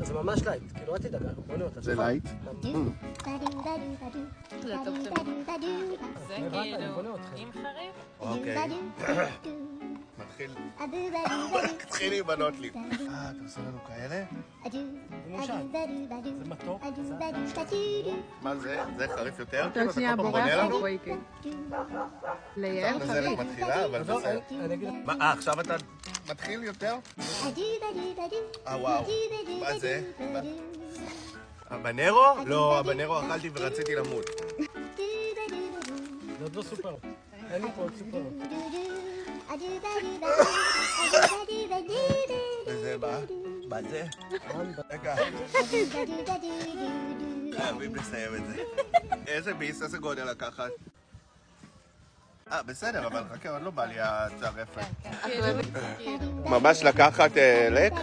זה ממש לייט, כאילו אל תדאג, בוא נראה אותה. זה לייט? זה טוב זה כאילו עם חריף. אוקיי. מתחיל. תתחיל להיבנות לי. אתה עושה לנו כאלה? זה מתוק. מה זה? זה חריף יותר? אתה עוד שנייה בורח לנו? ליעל חריף. מתחילה, אבל בסדר. מה, עכשיו אתה מתחיל יותר? וואו. מה זה? הבנרו? לא, הבנרו אכלתי ורציתי למות. זה עוד לא סופר. אין לי פה עוד סופר. וזה מה? מה זה? רגע. חייבים לסיים את זה. איזה ביס, איזה גודל לקחת? בסדר, אבל חכה, עוד לא בא לי הצרפת. ממש לקחת לק?